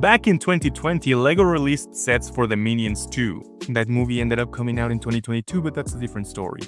Back in 2020, LEGO released sets for the Minions 2. That movie ended up coming out in 2022, but that's a different story.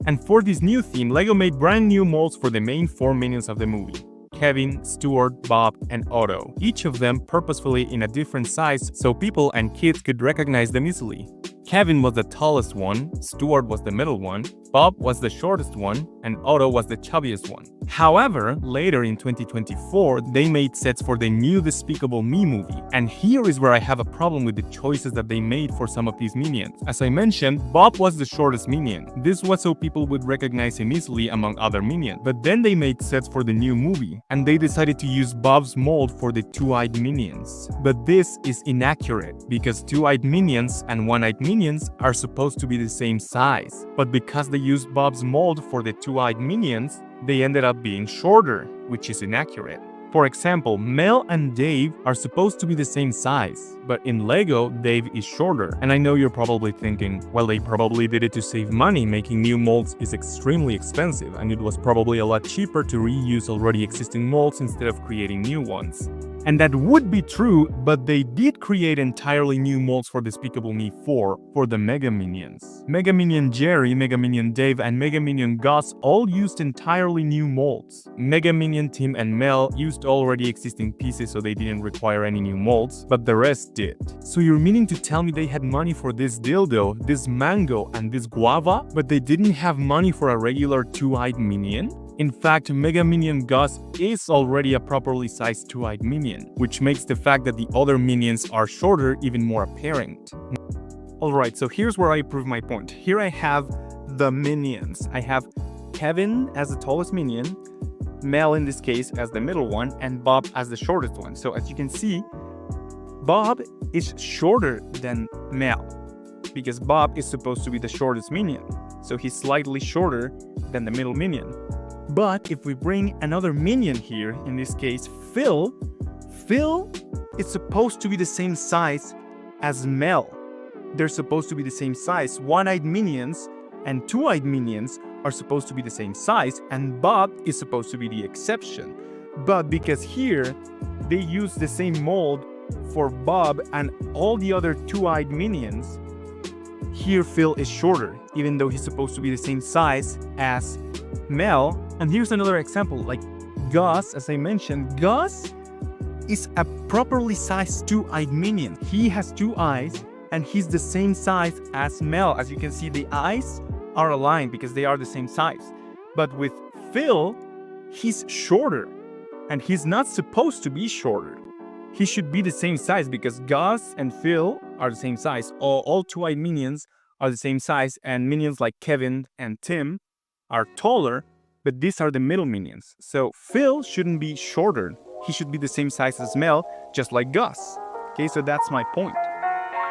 And for this new theme, LEGO made brand new molds for the main 4 minions of the movie: Kevin, Stuart, Bob, and Otto, each of them purposefully in a different size so people and kids could recognize them easily. Kevin was the tallest one, Stuart was the middle one, Bob was the shortest one, and Otto was the chubbiest one. However, later in 2024, they made sets for the new Despicable Me movie, and here is where I have a problem with the choices that they made for some of these minions. As I mentioned, Bob was the shortest minion. This was so people would recognize him easily among other minions. But then they made sets for the new movie, and they decided to use Bob's mold for the two-eyed minions. But this is inaccurate, because two-eyed minions and one-eyed minions are supposed to be the same size. But because they used Bob's mold for the two-eyed minions, they ended up being shorter, which is inaccurate. For example, Mel and Dave are supposed to be the same size, but in LEGO, Dave is shorter. And I know you're probably thinking, well, they probably did it to save money. Making new molds is extremely expensive, and it was probably a lot cheaper to reuse already existing molds instead of creating new ones. And that would be true, but they did create entirely new molds for Despicable Me 4 for the Mega Minions. Mega Minion Jerry, Mega Minion Dave, and Mega Minion Gus all used entirely new molds. Mega Minion Tim and Mel used already existing pieces, so they didn't require any new molds, but the rest did. So you're meaning to tell me they had money for this dildo, this mango, and this guava, but they didn't have money for a regular two-eyed minion? In fact, Mega Minion Gus is already a properly sized two-eyed minion, which makes the fact that the other minions are shorter even more apparent. Alright, so here's where I prove my point. Here I have the minions. I have Kevin as the tallest minion, Mel in this case as the middle one, and Bob as the shortest one. So as you can see, Bob is shorter than Mel, because Bob is supposed to be the shortest minion. So he's slightly shorter than the middle minion. But if we bring another minion here, in this case Phil is supposed to be the same size as Mel. They're supposed to be the same size. One-eyed minions and two-eyed minions are supposed to be the same size, and Bob is supposed to be the exception. But because here they use the same mold for Bob and all the other two-eyed minions, here Phil is shorter, even though he's supposed to be the same size as Mel. And here's another example, like Gus, as I mentioned, Gus is a properly sized two-eyed minion. He has two eyes, and he's the same size as Mel. As you can see, the eyes are aligned because they are the same size. But with Phil, he's shorter, and he's not supposed to be shorter. He should be the same size because Gus and Phil are the same size. All two-eyed minions are the same size, and minions like Kevin and Tim are taller, but these are the middle minions. So Phil shouldn't be shorter. He should be the same size as Mel, just like Gus. Okay, so that's my point.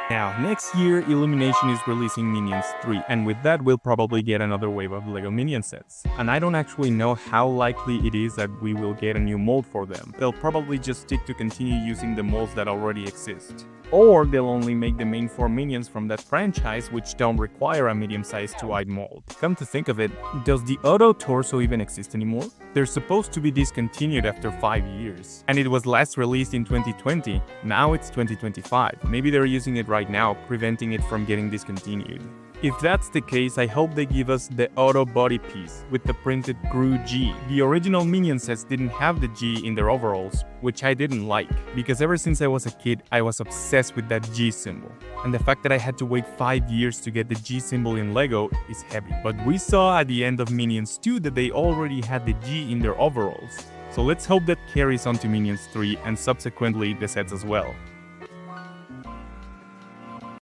Now, next year, Illumination is releasing Minions 3, and with that, we'll probably get another wave of LEGO Minion sets. And I don't actually know how likely it is that we will get a new mold for them. They'll probably just stick to continue using the molds that already exist. Or they'll only make the main 4 minions from that franchise, which don't require a medium-sized two-eyed mold. Come to think of it, does the Otto torso even exist anymore? They're supposed to be discontinued after 5 years. And it was last released in 2020, now it's 2025. Maybe they're using it right now, preventing it from getting discontinued. If that's the case, I hope they give us the Otto body piece with the printed Gru G. The original Minion sets didn't have the G in their overalls, which I didn't like, because ever since I was a kid, I was obsessed with that G symbol. And the fact that I had to wait 5 years to get the G symbol in LEGO is heavy. But we saw at the end of Minions 2 that they already had the G in their overalls. So let's hope that carries on to Minions 3 and subsequently the sets as well.